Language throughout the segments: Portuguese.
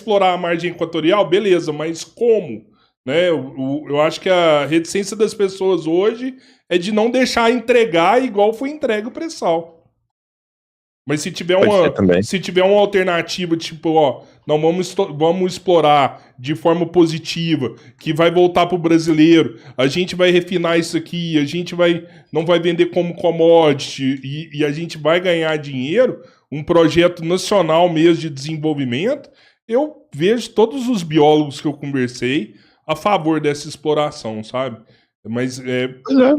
explorar a margem equatorial, beleza, mas como? Né? Eu acho que a reticência das pessoas hoje é de não deixar entregar igual foi entregue o pré-sal. Mas se tiver uma alternativa, tipo, ó, não vamos explorar de forma positiva, que vai voltar pro brasileiro, a gente vai refinar isso aqui, a gente não vai vender como commodity e a gente vai ganhar dinheiro, um projeto nacional mesmo de desenvolvimento, eu vejo todos os biólogos que eu conversei a favor dessa exploração, sabe? Mas Pois é.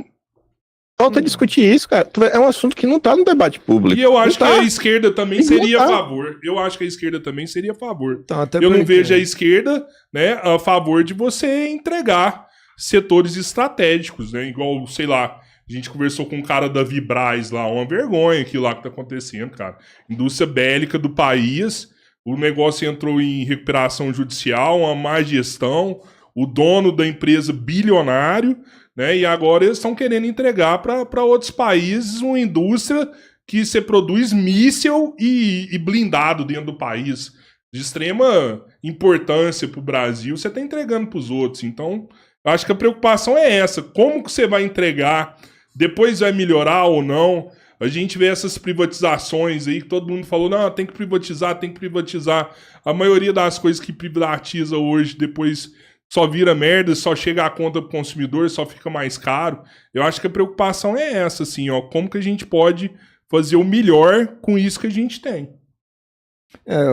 Falta discutir isso, cara. É um assunto que não tá no debate público. E eu acho que a esquerda também seria a favor. Eu acho que a esquerda também seria a favor. Então, eu não vejo a esquerda, né, a favor de você entregar setores estratégicos, né? Igual, sei lá, a gente conversou com um cara da Vibraz lá, uma vergonha aquilo lá que tá acontecendo, cara. Indústria bélica do país, o negócio entrou em recuperação judicial, uma má gestão, o dono da empresa bilionário, né? E agora eles estão querendo entregar para outros países uma indústria que você produz míssil e blindado dentro do país. De extrema importância para o Brasil, você está entregando para os outros. Então, eu acho que a preocupação é essa. Como que você vai entregar? Depois vai melhorar ou não? A gente vê essas privatizações aí, que todo mundo falou, não, tem que privatizar, tem que privatizar. A maioria das coisas que privatiza hoje, depois só vira merda, só chega a conta pro consumidor, só fica mais caro. Eu acho que a preocupação é essa, assim, ó, como que a gente pode fazer o melhor com isso que a gente tem.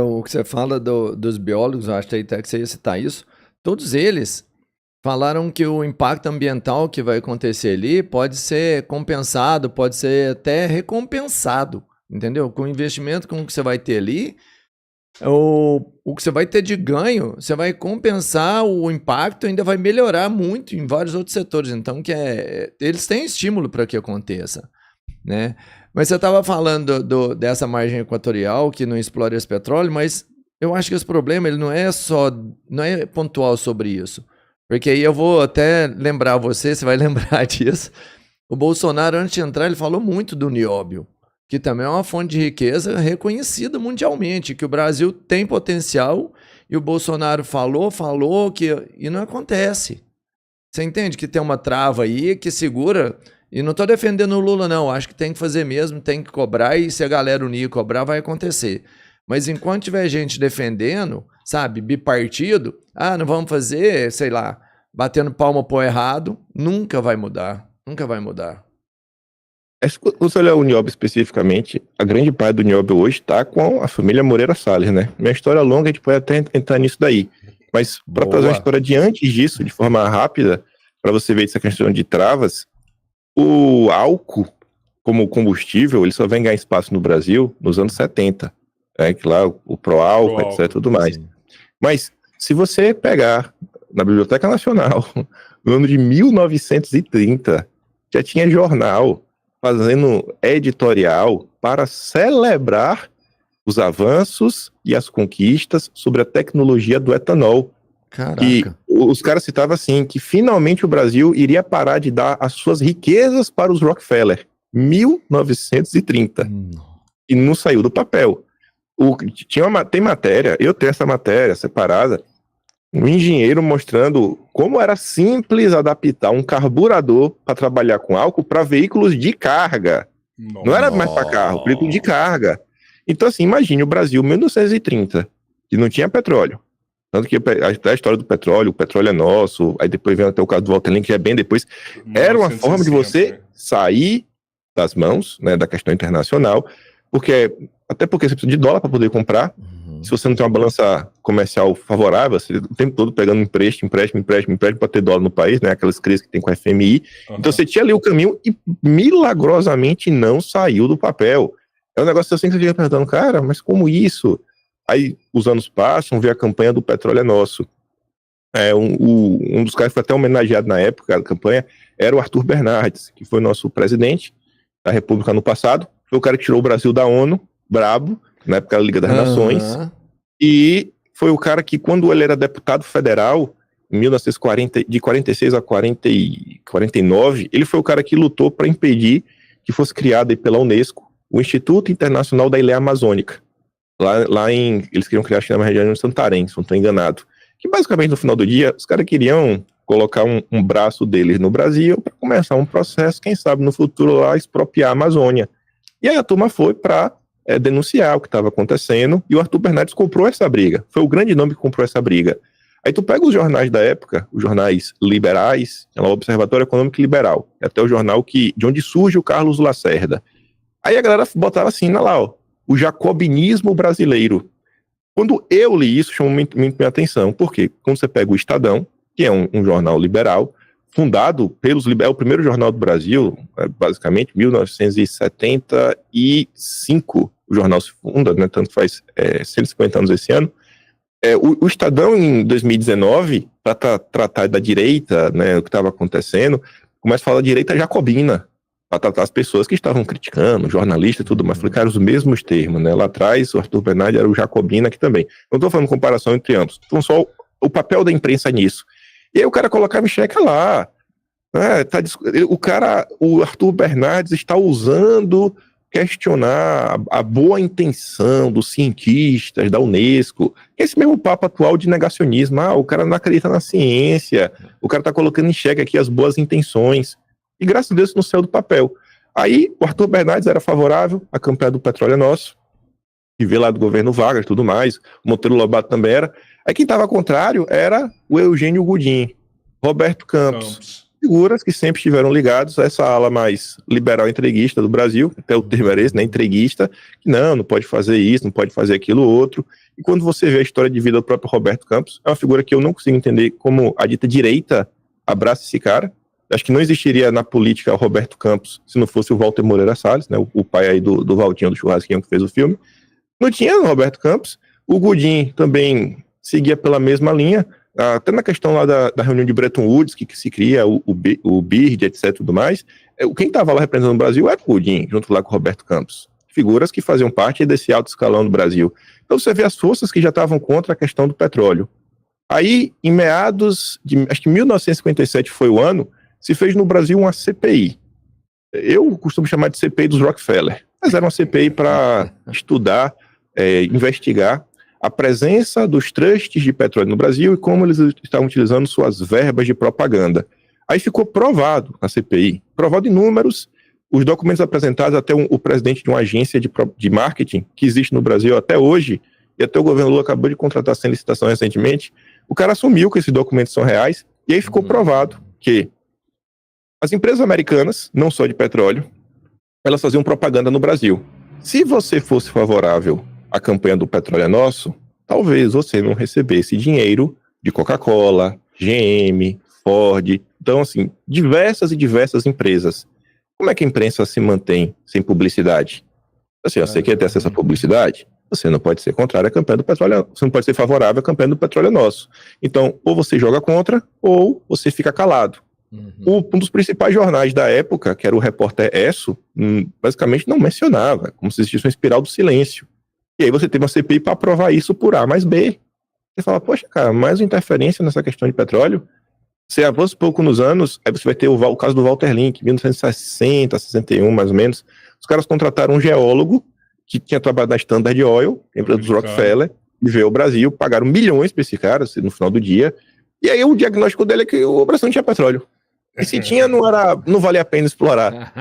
O que você fala dos biólogos, acho até que você ia citar isso, todos eles falaram que o impacto ambiental que vai acontecer ali pode ser compensado, pode ser até recompensado, entendeu? Com o investimento que você vai ter ali, o que você vai ter de ganho, você vai compensar o impacto, ainda vai melhorar muito em vários outros setores. Então, eles têm estímulo para que aconteça, né? Mas você estava falando dessa margem equatorial que não explora esse petróleo, mas eu acho que esse problema ele não é pontual sobre isso. Porque aí eu vou até lembrar você vai lembrar disso. O Bolsonaro, antes de entrar, ele falou muito do nióbio, que também é uma fonte de riqueza reconhecida mundialmente, que o Brasil tem potencial, e o Bolsonaro falou e não acontece. Você entende que tem uma trava aí que segura, e não estou defendendo o Lula não, acho que tem que fazer mesmo, tem que cobrar, e se a galera unir e cobrar, vai acontecer. Mas enquanto tiver gente defendendo, sabe, bipartido, não vamos fazer, sei lá, batendo palma pro errado, nunca vai mudar, nunca vai mudar. Se você olhar o nióbio especificamente, a grande parte do nióbio hoje está com a família Moreira Salles, né? Minha história longa, a gente pode até entrar nisso daí. Mas para trazer uma história de antes disso, de forma rápida, para você ver essa questão de travas, o álcool como combustível, ele só vem ganhar espaço no Brasil nos anos 70. Que lá o Proálcool, etc, tudo mais. Sim. Mas se você pegar na Biblioteca Nacional, no ano de 1930, já tinha jornal fazendo editorial para celebrar os avanços e as conquistas sobre a tecnologia do etanol. Caraca. E os caras citavam assim, que finalmente o Brasil iria parar de dar as suas riquezas para os Rockefeller. 1930. E não saiu do papel. Tem matéria, eu tenho essa matéria separada, um engenheiro mostrando como era simples adaptar um carburador para trabalhar com álcool para veículos de carga. Não era mais para carro, veículo de carga. Então, assim, imagine o Brasil, 1930, que não tinha petróleo. Tanto que a história do petróleo, o petróleo é nosso, aí depois vem até o caso do Walter Link, que é bem depois. Era uma forma de você sair das mãos, né, da questão internacional, até porque você precisa de dólar para poder comprar. Se você não tem uma balança comercial favorável, você o tempo todo pegando empréstimo para ter dólar no país, né? Aquelas crises que tem com a FMI. Então você tinha ali o caminho e milagrosamente não saiu do papel. É um negócio assim que você fica perguntando, cara, mas como isso? Aí os anos passam, vê a campanha do Petróleo é Nosso. Um dos caras que foi até homenageado na época da campanha era o Arthur Bernardes, que foi nosso presidente da República no passado. Foi o cara que tirou o Brasil da ONU, brabo, na época da Liga das Nações, e foi o cara que, quando ele era deputado federal, em 1940, de 46 a 49, ele foi o cara que lutou para impedir que fosse criado pela Unesco o Instituto Internacional da Ilha Amazônica. Eles queriam criar, acho que na região de Santarém, se não estou enganado. Que basicamente, no final do dia, os caras queriam colocar um braço deles no Brasil para começar um processo, quem sabe no futuro lá, expropriar a Amazônia. E aí a turma foi para denunciar o que estava acontecendo, e o Arthur Bernardes comprou essa briga. Foi o grande nome que comprou essa briga. Aí tu pega os jornais da época, os jornais liberais, o Observatório Econômico Liberal, até o jornal de onde surge o Carlos Lacerda. Aí a galera botava assim, lá, ó, o jacobinismo brasileiro. Quando eu li isso, chamou muito minha atenção. Por quê? Quando você pega o Estadão, que é um jornal liberal, fundado pelos liberais, é o primeiro jornal do Brasil, basicamente, 1975, o jornal se funda, né, tanto faz 150 anos esse ano. O Estadão, em 2019, para tratar da direita, né, o que estava acontecendo, começa a falar da direita jacobina, para tratar as pessoas que estavam criticando, jornalistas e tudo mais, aplicaram os mesmos termos, né? Lá atrás, o Arthur Bernardes era o jacobina aqui também. Não estou falando comparação entre ambos, então só o papel da imprensa nisso. E aí o cara colocava em xeque lá, o Arthur Bernardes está usando, questionar a boa intenção dos cientistas da Unesco, esse mesmo papo atual de negacionismo, o cara não acredita na ciência, o cara está colocando em xeque aqui as boas intenções. E graças a Deus isso não saiu do papel. Aí o Arthur Bernardes era favorável à campanha do Petróleo é Nosso, que veio lá do governo Vargas e tudo mais, o Monteiro Lobato também era. Aí quem estava contrário era o Eugênio Goudin, Roberto Campos, figuras que sempre estiveram ligados a essa ala mais liberal entreguista do Brasil, até o termo era esse, né, entreguista, que não pode fazer isso, não pode fazer aquilo outro. E quando você vê a história de vida do próprio Roberto Campos, é uma figura que eu não consigo entender como a dita direita abraça esse cara. Acho que não existiria na política o Roberto Campos se não fosse o Walter Moreira Salles, né, o pai aí do Valtinho, do Churrasquinho, que fez o filme. Não tinha o Roberto Campos. O Goudin também seguia pela mesma linha, até na questão lá da reunião de Bretton Woods, que se cria o BIRD, etc, tudo mais. Quem estava lá representando o Brasil era o Goudin, junto lá com o Roberto Campos. Figuras que faziam parte desse alto escalão do Brasil. Então você vê as forças que já estavam contra a questão do petróleo. Aí, em meados de, acho que 1957 foi o ano, se fez no Brasil uma CPI. Eu costumo chamar de CPI dos Rockefeller, mas era uma CPI para estudar, investigar a presença dos trusts de petróleo no Brasil e como eles estavam utilizando suas verbas de propaganda. Aí ficou provado na CPI, provado em números, os documentos apresentados até o presidente de uma agência de marketing que existe no Brasil até hoje, e até o governo Lula acabou de contratar sem licitação recentemente, o cara assumiu que esses documentos são reais, e aí ficou provado que as empresas americanas, não só de petróleo, elas faziam propaganda no Brasil. Se você fosse favorável à campanha do Petróleo é Nosso, talvez você não recebesse dinheiro de Coca-Cola, GM, Ford, então assim, diversas e diversas empresas. Como é que a imprensa se mantém sem publicidade? Assim, você quer ter acesso à publicidade? Você não pode ser contrário à campanha do petróleo, você não pode ser favorável à campanha do Petróleo é Nosso. Então, ou você joga contra, ou você fica calado. Um dos principais jornais da época, que era o Repórter Esso, basicamente não mencionava, como se existisse uma espiral do silêncio. E aí você teve uma CPI para aprovar isso por A mais B. Você fala, poxa, cara, mais uma interferência nessa questão de petróleo. Você avança um pouco nos anos, aí você vai ter o caso do Walter Link, 1960, 61, mais ou menos. Os caras contrataram um geólogo que tinha trabalhado na Standard Oil, empresa dos Rockefeller, e veio ao Brasil, pagaram milhões para esse cara no final do dia. E aí o diagnóstico dele é que o Brasil não tinha petróleo. E se tinha, não valia a pena explorar.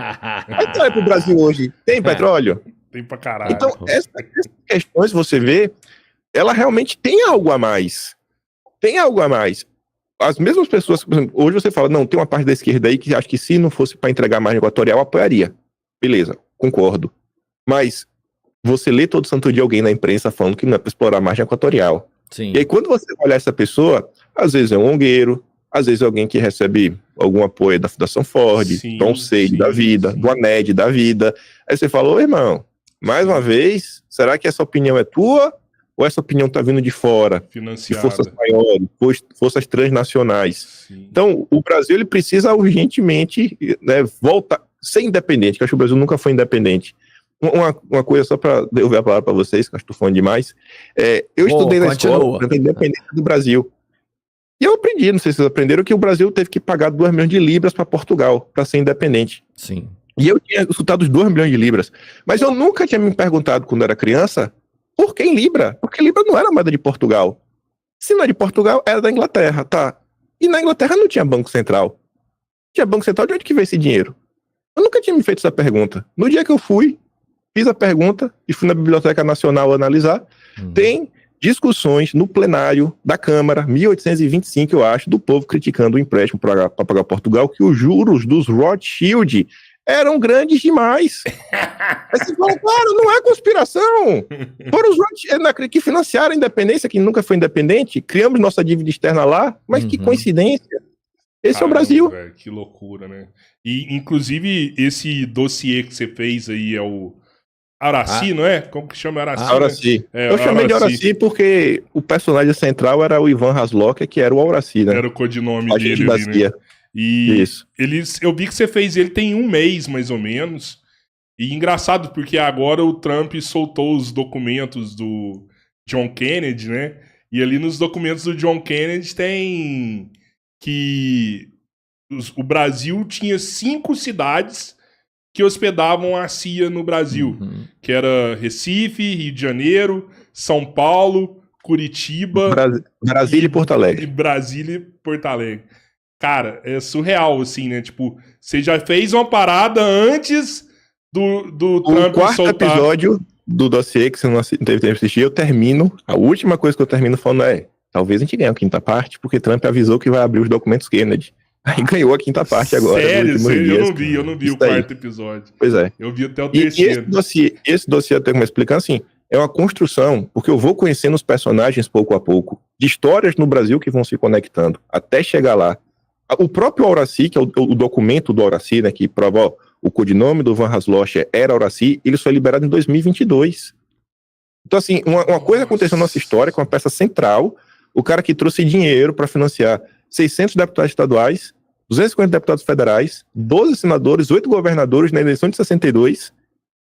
Mas olha pro Brasil hoje, tem petróleo? Tem pra caralho. Então, essas questões, você vê, ela realmente tem algo a mais. Tem algo a mais. As mesmas pessoas, por exemplo, hoje você fala, não, tem uma parte da esquerda aí que acha que se não fosse para entregar a margem equatorial, apoiaria. Beleza, concordo. Mas você lê todo santo dia alguém na imprensa falando que não é para explorar a margem equatorial. Sim. E aí quando você olha essa pessoa, às vezes é um ongueiro, às vezes é alguém que recebe algum apoio da Fundação Ford, do Onseide da vida, do ANED da vida. Aí você fala, ô irmão, mais uma vez, será que essa opinião é tua? Ou essa opinião está vindo de fora? De forças maiores, forças transnacionais. Sim. Então, o Brasil ele precisa urgentemente, né, voltar, ser independente, que eu acho que o Brasil nunca foi independente. Uma coisa só para devolver a palavra para vocês, que eu acho que estou falando demais. Eu estudei na escola para a independência do Brasil. E eu aprendi, não sei se vocês aprenderam, que o Brasil teve que pagar 2 milhões de libras para Portugal, para ser independente. Sim. E eu tinha escutado os 2 milhões de libras. Mas eu nunca tinha me perguntado, quando era criança, Por que em Libra? Porque Libra não era moeda de Portugal. Se não é de Portugal, era da Inglaterra, tá? E na Inglaterra não tinha Banco Central. Tinha Banco Central, de onde que veio esse dinheiro? Eu nunca tinha me feito essa pergunta. No dia que eu fui, fiz a pergunta e fui na Biblioteca Nacional analisar, tem discussões no plenário da Câmara, 1825, eu acho, do povo criticando o empréstimo para pagar Portugal, que os juros dos Rothschild eram grandes demais. Aí você fala, cara, não é conspiração. Foram os Rothschild que financiaram a independência, que nunca foi independente, criamos nossa dívida externa lá, mas que coincidência. Esse é o Brasil. Véio, que loucura, né? E, inclusive, esse dossiê que você fez aí é o Araci, não é? Como que chama Araci? Araci. Né? Eu chamei de Araci porque o personagem central era o Ivan Haslocker, que era o Araci, né? Era o codinome dele ali, né? E isso. Eu vi que você fez ele tem um mês, mais ou menos. E engraçado, porque agora o Trump soltou os documentos do John Kennedy, né? E ali nos documentos do John Kennedy tem que o Brasil tinha 5 cidades que hospedavam a CIA no Brasil, que era Recife, Rio de Janeiro, São Paulo, Curitiba... Brasília e Porto Alegre. Brasília e Porto Alegre. Cara, é surreal, assim, né? Tipo, você já fez uma parada antes do Trump soltar... O quarto episódio do dossiê, que você não teve tempo de assistir, eu termino, a última coisa que eu termino falando é, talvez a gente ganhe a quinta parte, porque Trump avisou que vai abrir os documentos Kennedy. Aí ganhou a quinta parte agora. Sério? Eu não vi o quarto episódio. Pois é. Eu vi até o terceiro. E esse dossiê, eu tenho que explicar assim, é uma construção, porque eu vou conhecendo os personagens pouco a pouco, de histórias no Brasil que vão se conectando, até chegar lá. O próprio Auraci, que é o documento do Auraci, né, que prova, ó, o codinome do Van Haslocher era Auraci, ele foi liberado em 2022. Então, assim, uma coisa aconteceu na nossa história, com uma peça central, o cara que trouxe dinheiro para financiar 600 deputados estaduais, 250 deputados federais, 12 senadores, 8 governadores na eleição de 62,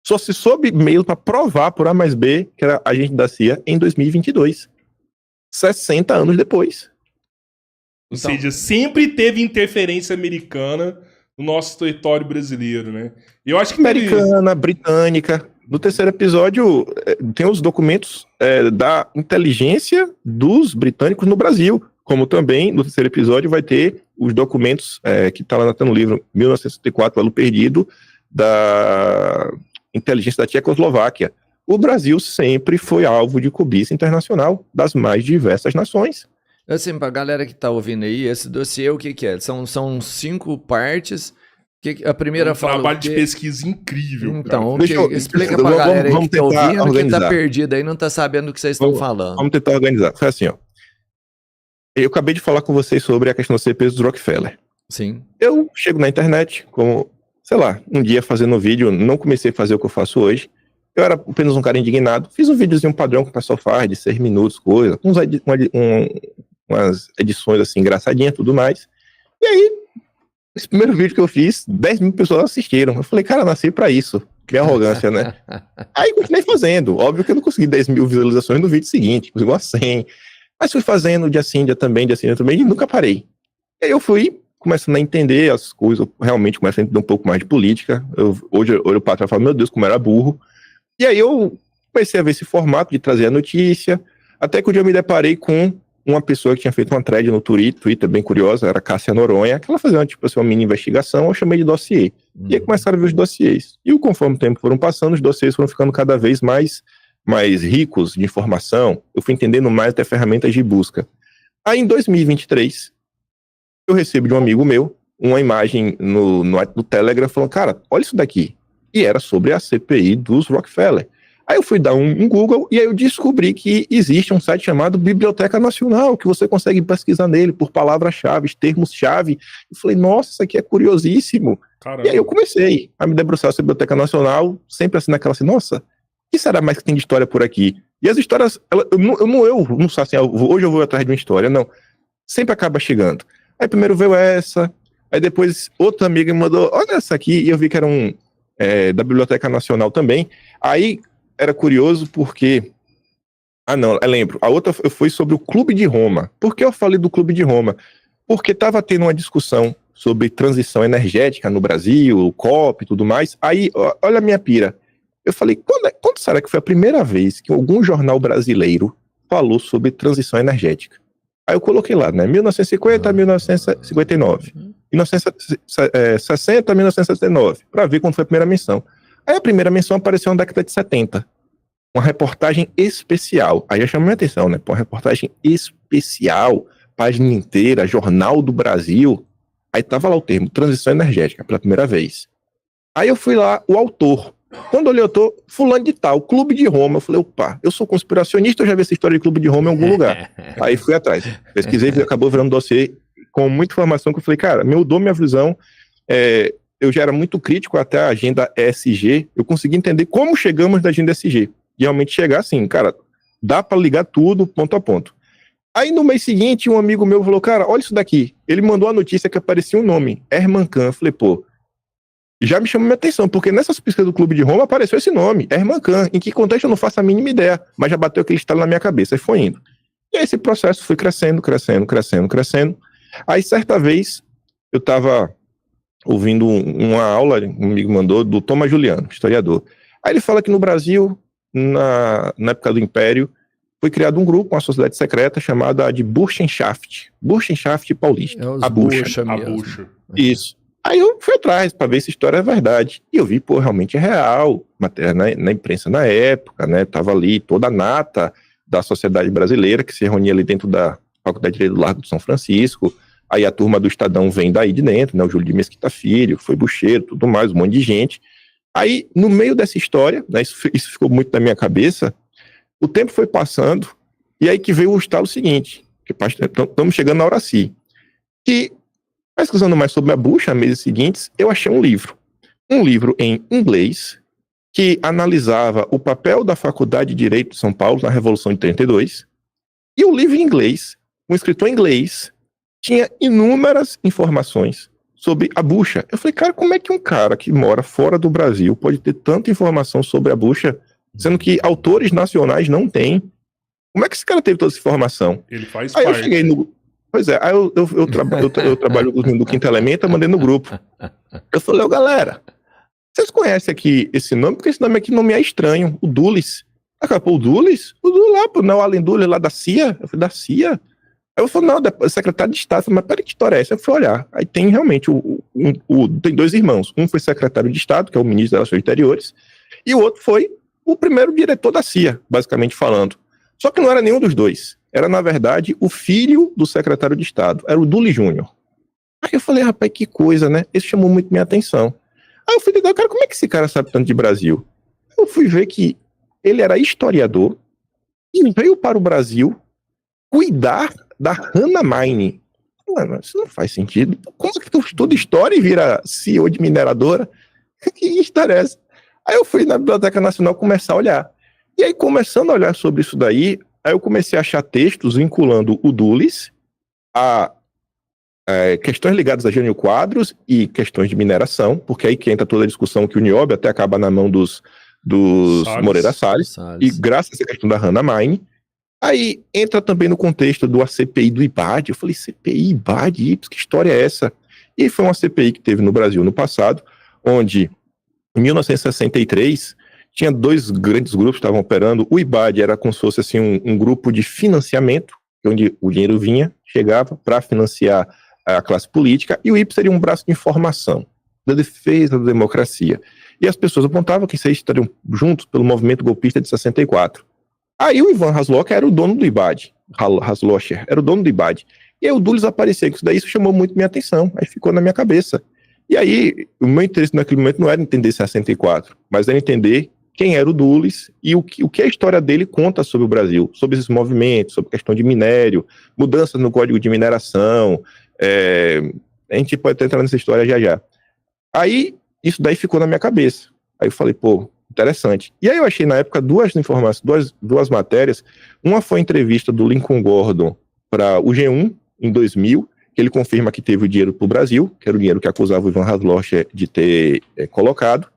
só se soube meio para provar por A mais B que era agente da CIA em 2022. 60 anos depois. Ou seja, sempre teve interferência americana no nosso território brasileiro, né? Eu acho que americana, britânica. No terceiro episódio, tem os documentos da inteligência dos britânicos no Brasil. Como também, no terceiro episódio, vai ter os documentos que está lá no livro 1964, Elo Perdido, da inteligência da Tchecoslováquia. O Brasil sempre foi alvo de cobiça internacional das mais diversas nações. Assim, pra galera que tá ouvindo aí, esse dossiê, o que que é? São 5 partes. A primeira fala... trabalho de pesquisa incrível. Então, explica pra galera aí que tá ouvindo, organizar. Que tá perdido aí, não tá sabendo o que vocês estão falando. Vamos tentar organizar. Foi assim, ó. Eu acabei de falar com vocês sobre a questão dos CPs do Rockefeller. Sim. Eu chego na internet, como, sei lá, um dia fazendo um vídeo, não comecei a fazer o que eu faço hoje. Eu era apenas um cara indignado. Fiz um videozinho padrão que o pessoal faz, de 6 minutos, coisa. Umas edições assim, engraçadinhas e tudo mais. E aí, esse primeiro vídeo que eu fiz, 10 mil pessoas assistiram. Eu falei, cara, nasci pra isso. Que arrogância, né? Aí continuei fazendo. Óbvio que eu não consegui 10 mil visualizações no vídeo seguinte, consegui umas 100. Mas fui fazendo dia sim, dia também, e nunca parei. E aí eu fui começando a entender as coisas, eu realmente comecei a entender um pouco mais de política. Hoje eu olho para trás e falo, meu Deus, como era burro. E aí eu comecei a ver esse formato de trazer a notícia, até que um dia eu me deparei com uma pessoa que tinha feito uma thread no Twitter, bem curiosa, era a Cássia Noronha, que ela fazia tipo assim, uma mini investigação, eu chamei de dossiê. E aí começaram a ver os dossiês. E conforme o tempo foram passando, os dossiês foram ficando cada vez mais ricos de informação, eu fui entendendo mais até ferramentas de busca. Aí em 2023, eu recebo de um amigo meu uma imagem no Telegram falando, cara, olha isso daqui. E era sobre a CPI dos Rockefeller. Aí eu fui dar um Google e aí eu descobri que existe um site chamado Biblioteca Nacional, que você consegue pesquisar nele por palavras-chave, termos-chave. Eu falei, nossa, isso aqui é curiosíssimo. Caramba. E aí eu comecei a me debruçar sobre a Biblioteca Nacional, sempre assim naquela assim, nossa, o que será mais que tem de história por aqui? E as histórias, eu não sei assim, hoje eu vou atrás de uma história, não. Sempre acaba chegando. Aí primeiro veio essa, aí depois outra amiga me mandou, olha essa aqui, e eu vi que era da Biblioteca Nacional também. Aí era curioso porque... eu lembro. A outra foi sobre o Clube de Roma. Por que eu falei do Clube de Roma? Porque estava tendo uma discussão sobre transição energética no Brasil, o COP e tudo mais. Aí, olha a minha pira. Eu falei, quando será que foi a primeira vez que algum jornal brasileiro falou sobre transição energética? Aí eu coloquei lá, né? 1950 a 1959. 1960 a 1979. Para ver quando foi a primeira menção. Aí a primeira menção apareceu na década de 70. Uma reportagem especial. Aí já chamou minha atenção, né? Pô, uma reportagem especial, página inteira, Jornal do Brasil. Aí tava lá o termo, transição energética, pela primeira vez. Aí eu fui lá, o autor. Quando eu olhei, eu tô fulano de tal, Clube de Roma. Eu falei, opa, eu sou conspiracionista, eu já vi essa história de Clube de Roma em algum lugar. Aí fui atrás, pesquisei e acabou virando dossiê com muita informação que eu falei, cara, mudou minha visão. Eu já era muito crítico até a agenda ESG, eu consegui entender como chegamos da agenda ESG. E realmente chegar assim, cara, dá pra ligar tudo ponto a ponto. Aí no mês seguinte, um amigo meu falou, cara, olha isso daqui. Ele mandou a notícia que aparecia um nome, Herman Kahn. Eu falei, pô, já me chamou minha atenção, porque nessas pesquisas do Clube de Roma apareceu esse nome, Herman Kahn. Em que contexto eu não faço a mínima ideia, mas já bateu aquele estalo na minha cabeça e foi indo. E aí esse processo foi crescendo. Aí certa vez eu estava ouvindo uma aula, um amigo mandou, do Thomas Juliano, historiador. Aí ele fala que no Brasil, na época do Império, foi criado um grupo, uma sociedade secreta chamada de Burschenschaft Paulista. A Bucha. Isso. Aí eu fui atrás para ver se a história é verdade. E eu vi, pô, realmente é real. Matéria na imprensa na época, né? Tava ali toda a nata da sociedade brasileira que se reunia ali dentro da Faculdade de Direito do Largo de São Francisco. Aí a turma do Estadão vem daí de dentro, né? O Júlio de Mesquita Filho, foi Bucheiro, tudo mais, um monte de gente. Aí, no meio dessa história, né? Isso ficou muito na minha cabeça. O tempo foi passando, e aí que veio o estalo seguinte, que estamos chegando na Horaci, que, pesquisando mais sobre a Bucha, meses seguintes, eu achei um livro em inglês, que analisava o papel da Faculdade de Direito de São Paulo na Revolução de 32, e o livro em inglês, um escritor em inglês, tinha inúmeras informações sobre a Bucha. Eu falei, cara, como é que um cara que mora fora do Brasil pode ter tanta informação sobre a Bucha, sendo que autores nacionais não têm? Como é que esse cara teve toda essa informação? Ele faz aí parte. Eu cheguei no... Pois é, aí eu trabalho do Quinto Elemento, eu mandei no grupo. Eu falei, galera, vocês conhecem aqui esse nome? Porque esse nome aqui não me é estranho, o Dulles. Acabou o Dulles? O Dulles lá, pô, não, Allen Dulles lá da CIA. Eu falei, da CIA? Aí eu falei, não, secretário de Estado. Eu falei, mas peraí, que história é essa? Eu fui olhar. Aí tem realmente, tem dois irmãos. Um foi secretário de Estado, que é o ministro das Relações Exteriores, e o outro foi o primeiro diretor da CIA, basicamente falando. Só que não era nenhum dos dois. Era, na verdade, o filho do secretário de Estado. Era o Dulles Júnior. Aí eu falei, rapaz, que coisa, né? Isso chamou muito minha atenção. Aí eu fui ligar, cara, como é que esse cara sabe tanto de Brasil? Eu fui ver que ele era historiador e veio para o Brasil cuidar da Hannah Mine. Mano, isso não faz sentido. Como é que tu estuda história e vira CEO de mineradora? Que história é essa? Aí eu fui na Biblioteca Nacional começar a olhar. E aí, começando a olhar sobre isso daí, aí eu comecei a achar textos vinculando o Dulles a questões ligadas a Jânio Quadros e questões de mineração, porque aí que entra toda a discussão que o Nióbio até acaba na mão dos Moreira Salles, e graças a essa questão da Hannah Mine. Aí entra também no contexto da CPI do IBAD. Eu falei, CPI, IBAD, que história é essa? E foi uma CPI que teve no Brasil no passado, onde em 1963 tinha dois grandes grupos que estavam operando. O IBAD era como se fosse assim, um grupo de financiamento, onde o dinheiro vinha, chegava para financiar a classe política, e o IP seria um braço de informação, da defesa da democracia. E as pessoas apontavam que vocês estariam juntos pelo movimento golpista de 64. Aí o Ivan Haslocher era o dono do IBAD. Haslocher era o dono do IBAD. E aí o Dulles apareceu, isso daí chamou muito minha atenção, aí ficou na minha cabeça. E aí, o meu interesse naquele momento não era entender 64, mas era entender quem era o Dulles e o que a história dele conta sobre o Brasil, sobre esses movimentos, sobre a questão de minério, mudanças no código de mineração. A gente pode até entrar nessa história já já. Aí, isso daí ficou na minha cabeça. Aí eu falei, pô, interessante. E aí eu achei na época duas informações, duas matérias. Uma foi a entrevista do Lincoln Gordon para o G1 em 2000, que ele confirma que teve o dinheiro para o Brasil, que era o dinheiro que acusava o Ivan Haslocher de ter colocado,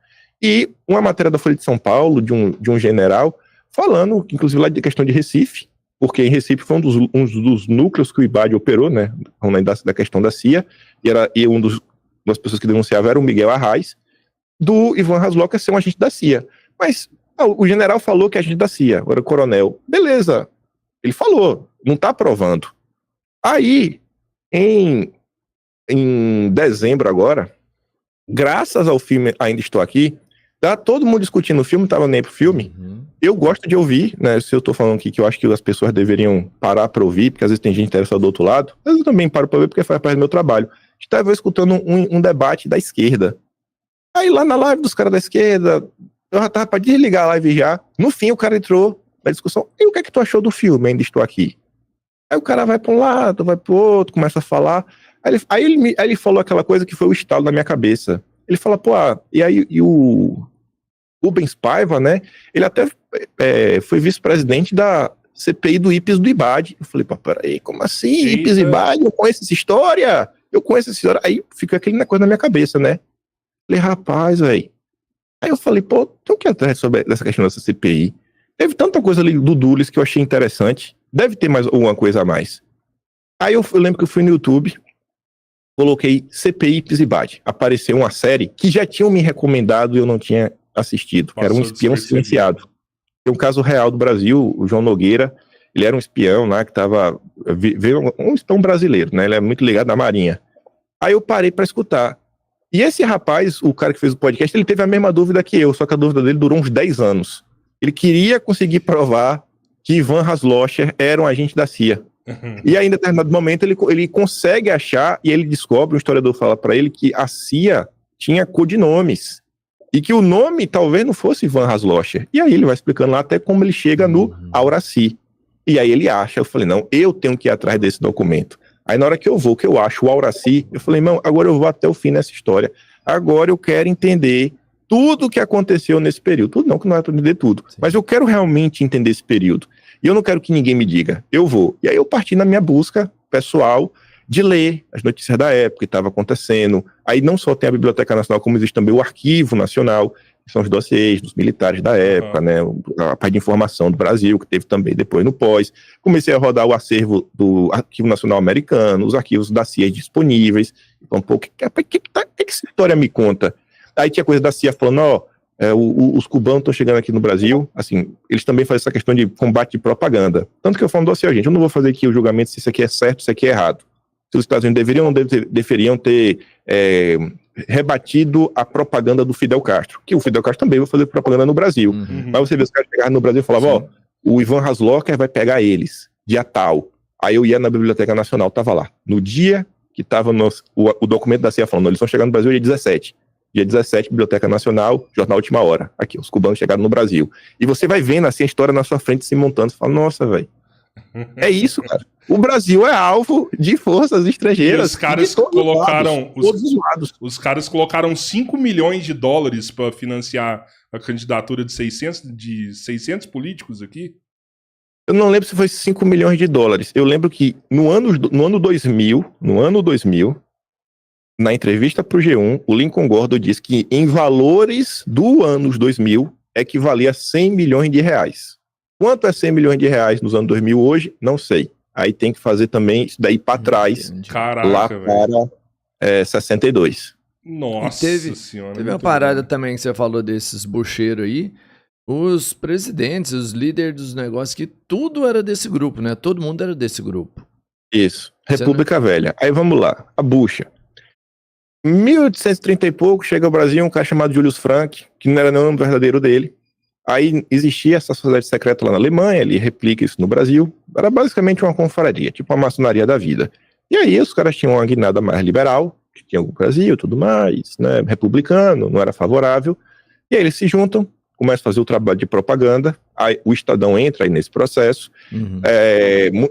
e uma matéria da Folha de São Paulo, de um general, falando, inclusive lá de questão de Recife, porque em Recife foi um dos núcleos que o IBAD operou, né, da questão da CIA, e das pessoas que denunciavam era o Miguel Arraes, do Ivan Haslocher ser um agente da CIA. Mas o general falou que é agente da CIA, agora o coronel. Beleza, ele falou, não tá aprovando. Aí, em dezembro agora, graças ao filme Ainda Estou Aqui, tá todo mundo discutindo o filme, não tava nem pro filme. Eu gosto de ouvir, né? Se eu tô falando aqui que eu acho que as pessoas deveriam parar pra ouvir, porque às vezes tem gente interessada do outro lado, mas eu também paro pra ver porque faz parte do meu trabalho. Estava escutando um debate da esquerda. Aí lá na live dos caras da esquerda, eu já tava pra desligar a live já. No fim, o cara entrou na discussão. E o que é que tu achou do filme Ainda Estou Aqui? Aí o cara vai pra um lado, vai pro outro, começa a falar. Aí ele falou aquela coisa que foi o estalo na minha cabeça. Ele fala, pô, e aí o Rubens Paiva, né? Ele até foi vice-presidente da CPI do IPES do IBAD. Eu falei, pô, peraí, como assim? IPES e IBAD? Eu conheço essa história? Aí fica aquele coisa na minha cabeça, né? Falei, rapaz, velho. Aí eu falei, pô, tem o que atrás sobre essa questão dessa CPI? Teve tanta coisa ali do Dulles que eu achei interessante. Deve ter mais alguma coisa a mais. Aí eu lembro que eu fui no YouTube, coloquei CPI IPES e IBAD. Apareceu uma série que já tinham me recomendado e eu não tinha assistido, que era Um Espião Silenciado. Tem um caso real do Brasil, o João Nogueira, ele era um espião lá que veio um espião brasileiro, né? Ele é muito ligado na Marinha. Aí eu parei pra escutar. E esse rapaz, o cara que fez o podcast, ele teve a mesma dúvida que eu, só que a dúvida dele durou uns 10 anos. Ele queria conseguir provar que Ivan Haslocher era um agente da CIA. E aí, em determinado momento, ele consegue achar, e ele descobre, um historiador fala pra ele, que a CIA tinha codinomes. E que o nome talvez não fosse Ivan Haslocher. E aí ele vai explicando lá até como ele chega no Auraci. E aí ele acha, eu falei, não, eu tenho que ir atrás desse documento. Aí na hora que eu acho o Auraci, eu falei, não, agora eu vou até o fim nessa história. Agora eu quero entender tudo o que aconteceu nesse período. Tudo não, que não é para entender tudo. Sim. Mas eu quero realmente entender esse período. E eu não quero que ninguém me diga, eu vou. E aí eu parti na minha busca pessoal de ler as notícias da época que estava acontecendo. Aí não só tem a Biblioteca Nacional, como existe também o Arquivo Nacional, que são os dossiês dos militares da época, né? A parte de informação do Brasil, que teve também depois no pós. Comecei a rodar o acervo do Arquivo Nacional Americano, os arquivos da CIA disponíveis. Então, um pouco, que essa história me conta? Aí tinha coisa da CIA falando, ó, os cubanos estão chegando aqui no Brasil, assim, eles também fazem essa questão de combate de propaganda. Tanto que eu falo assim, ó, gente, eu não vou fazer aqui o julgamento se isso aqui é certo, se isso aqui é errado. Se os Estados Unidos deveriam ou não deveriam ter rebatido a propaganda do Fidel Castro, que o Fidel Castro também vai fazer propaganda no Brasil. Mas você vê os caras chegarem no Brasil e falavam, ó, o Ivan Haslocher vai pegar eles, dia tal. Aí eu ia na Biblioteca Nacional, tava lá. No dia que tava o documento da CIA falando, eles vão chegar no Brasil dia 17. Dia 17, Biblioteca Nacional, Jornal Última Hora. Aqui, os cubanos chegaram no Brasil. E você vai vendo assim a história na sua frente se montando. Você fala, nossa, velho. É isso, cara. O Brasil é alvo de forças estrangeiras. E os caras colocaram os caras colocaram 5 milhões de dólares para financiar a candidatura de 600 políticos aqui. Eu não lembro se foi 5 milhões de dólares. Eu lembro que no ano 2000, na entrevista para o G1, o Lincoln Gordon disse que em valores do anos 2000 equivalia a 100 milhões de reais. Quanto é 100 milhões de reais nos anos 2000 hoje? Não sei. Aí tem que fazer também isso daí para trás, caraca, lá para 62. Nossa senhora. Teve uma parada também que você falou desses bucheiros aí. Os presidentes, os líderes dos negócios, que tudo era desse grupo, né? Todo mundo era desse grupo. Isso. República Velha. Aí vamos lá. A bucha. 1830 e pouco, chega ao Brasil um cara chamado Julius Frank, que não era nem o nome verdadeiro dele. Aí existia essa sociedade secreta lá na Alemanha, ele replica isso no Brasil. Era basicamente uma confraria, tipo uma maçonaria da vida. E aí os caras tinham uma guinada mais liberal, que tinha o Brasil e tudo mais, né, republicano, não era favorável. E aí eles se juntam, começam a fazer o trabalho de propaganda, aí o Estadão entra aí nesse processo.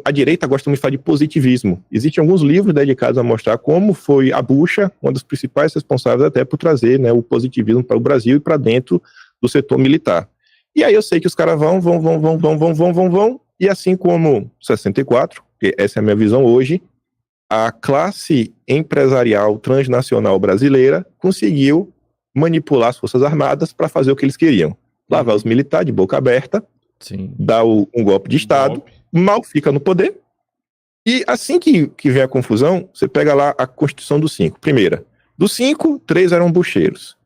A direita gosta muito de falar de positivismo. Existem alguns livros dedicados a mostrar como foi a bucha, uma das principais responsáveis até por trazer, né, o positivismo para o Brasil e para dentro do setor militar. E aí eu sei que os caras vão, e assim como 64, que essa é a minha visão hoje, a classe empresarial transnacional brasileira conseguiu manipular as Forças Armadas para fazer o que eles queriam. Lavar os militares de boca aberta, dar um golpe de Estado, mal fica no poder, e assim que vem a confusão, você pega lá a Constituição dos 5. Primeira, dos 5, 3 eram bucheiros.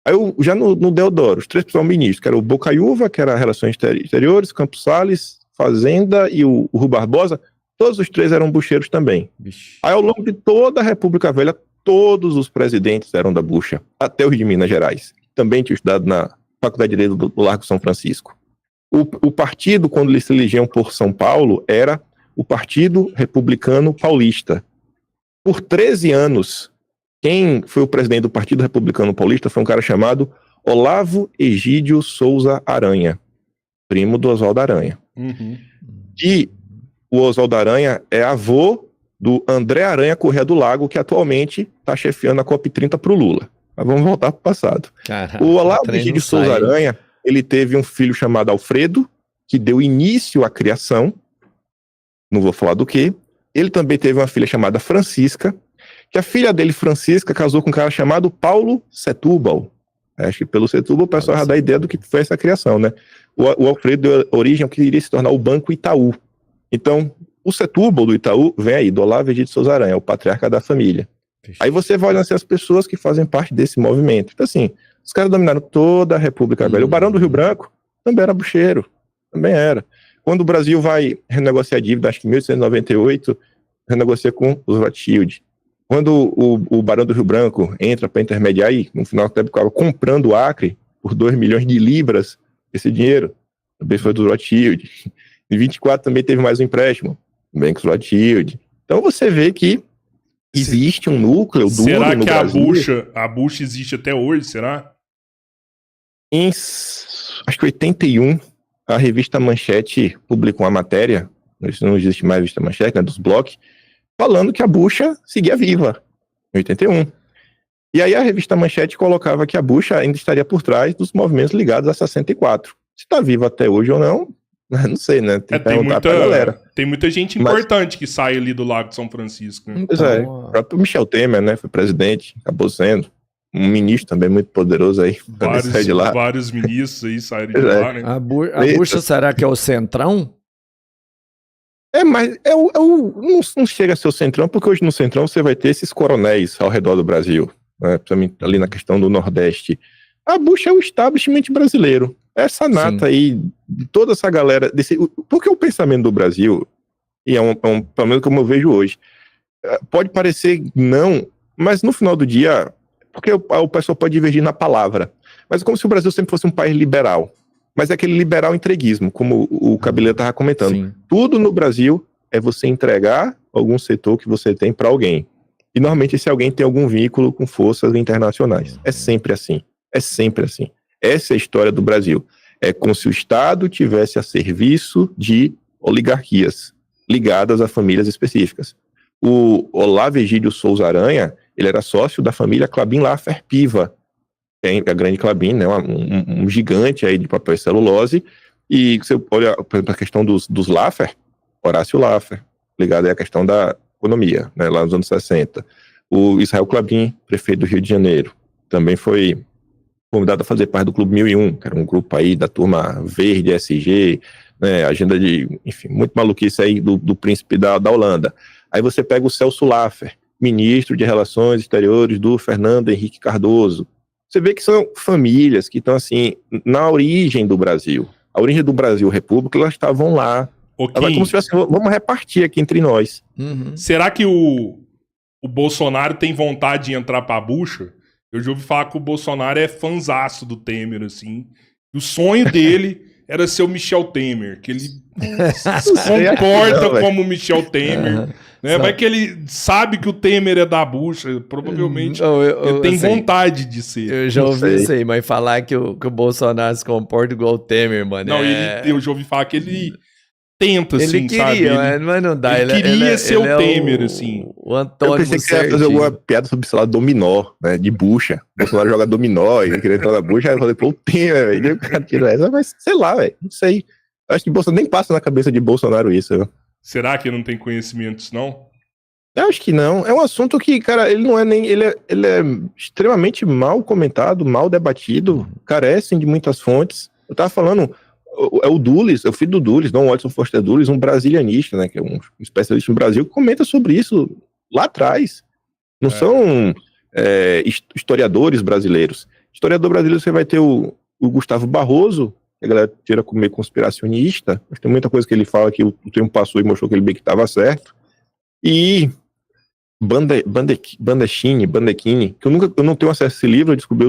Aí já no Deodoro, os 3 principais ministros, que era o Bocaiúva, que era Relações Exteriores, Campos Salles, Fazenda e o Rui Barbosa, todos os 3 eram bucheiros também. Bicho. Aí ao longo de toda a República Velha, todos os presidentes eram da bucha, até os de Minas Gerais. Também tinha estudado na Faculdade de Direito do Largo São Francisco. O partido, quando eles se elegiam por São Paulo, era o Partido Republicano Paulista. Por 13 anos, quem foi o presidente do Partido Republicano Paulista foi um cara chamado Olavo Egídio Souza Aranha, primo do Oswaldo Aranha. Uhum. E o Oswaldo Aranha é avô do André Aranha Corrêa do Lago, que atualmente está chefiando a COP30 para o Lula. Mas vamos voltar para o passado. Caraca, O Olavo Egídio Souza Aranha, ele teve um filho chamado Alfredo, que deu início à criação, não vou falar do que. Ele também teve uma filha chamada Francisca, que a filha dele, Francisca, casou com um cara chamado Paulo Setúbal. Acho que pelo Setúbal o pessoal já dá a ideia do que foi essa criação, né? O Alfredo deu origem ao que iria se tornar o Banco Itaú. Então, o Setúbal do Itaú vem aí, do Olavo Egídio Souza Aranha, o patriarca da família. Aí você vai olhar assim, as pessoas que fazem parte desse movimento. Então, assim, os caras dominaram toda a República Velha. O Barão do Rio Branco também era bucheiro, também era. Quando o Brasil vai renegociar a dívida, acho que em 1898, renegocia com os Rothschild. Quando o Barão do Rio Branco entra para intermediar, e no final até ficava comprando o Acre por 2 milhões de libras, esse dinheiro também foi do Rothschild. Em 24 também teve mais um empréstimo, também com os Rothschild. Então você vê que existe um núcleo duro será no que Brasil. a bucha existe até hoje, será? Em, acho que 81, a revista Manchete publicou uma matéria, isso não existe mais a revista Manchete, né, dos blogs, falando que a bucha seguia viva, em 81. E aí a revista Manchete colocava que a bucha ainda estaria por trás dos movimentos ligados a 64. Se está viva até hoje ou não, não sei, né? Tem que perguntar pra galera. Tem muita gente importante que sai ali do Lago de São Francisco. Né? Pois é, o próprio Michel Temer, né, foi presidente, acabou sendo um ministro também muito poderoso aí. Vários ministros aí saíram de lá, né? A bucha será que é o centrão? Mas não chega a ser o centrão, porque hoje no centrão você vai ter esses coronéis ao redor do Brasil, né, principalmente ali na questão do Nordeste. A bucha é o establishment brasileiro. Essa nata aí, de toda essa galera... Porque o pensamento do Brasil, e pelo menos como eu vejo hoje, pode parecer não, mas no final do dia, porque o pessoal pode divergir na palavra, mas é como se o Brasil sempre fosse um país liberal. Mas é aquele liberal entreguismo, como o Cabeleiro estava comentando. Sim. Tudo no Brasil é você entregar algum setor que você tem para alguém. E normalmente esse alguém tem algum vínculo com forças internacionais. É sempre assim. É sempre assim. Essa é a história do Brasil. É como se o Estado tivesse a serviço de oligarquias ligadas a famílias específicas. O Olavo Egídio Souza Aranha, ele era sócio da família Klabin Laffer Piva, a grande Klabin, né, um gigante aí de papel e celulose, e você olha para a questão dos Laffer, Horácio Laffer, ligado aí à questão da economia, né, lá nos anos 60. O Israel Klabin, prefeito do Rio de Janeiro, também foi convidado a fazer parte do Clube 1001, que era um grupo aí da turma verde, SG, né, agenda de, enfim, muito maluquice aí do príncipe da Holanda. Aí você pega o Celso Laffer, ministro de Relações Exteriores do Fernando Henrique Cardoso. Você vê que são famílias que estão, assim, na origem do Brasil. A origem do Brasil, República, elas estavam lá. Ela, como se fosse, vamos repartir aqui entre nós. Uhum. Será que o Bolsonaro tem vontade de entrar pra bucha? Eu já ouvi falar que o Bolsonaro é fanzaço do Temer, assim. O sonho dele era ser o Michel Temer, que ele se comporta como o Michel Temer. Né? Vai que ele sabe que o Temer é da bucha, provavelmente ele tem assim, vontade de ser. Eu já ouvi isso aí, mas falar que o Bolsonaro se comporta igual o Temer, mano. Não, eu já ouvi falar que ele tenta, assim, ele queria, sabe? Mas não dá. Ele queria ser o Temer, assim. O Antônio. Eu pensei que ia fazer alguma piada sobre, sei lá, dominó, né? De bucha. O Bolsonaro joga dominó e queria entrar na bucha, aí eu falei, pô, o Temer, velho. O cara tira essa, mas sei lá, velho. Não sei. Acho que Bolsonaro nem passa na cabeça de Bolsonaro isso, viu? Será que ele não tem conhecimentos, não? Eu acho que não. É um assunto que, cara, ele não é nem... Ele é extremamente mal comentado, mal debatido, carecem de muitas fontes. Eu tava falando... É o Dulles, é o filho do Dulles, Dom Watson Foster Dulles, um brasilianista, né, que é um especialista no Brasil, que comenta sobre isso lá atrás. Não são historiadores brasileiros. Historiador brasileiro, você vai ter o Gustavo Barroso, que a galera tira como meio conspiracionista, mas tem muita coisa que ele fala que o tempo passou e mostrou que ele bem que estava certo. E Bandechini, que eu não tenho acesso a esse livro, eu descobri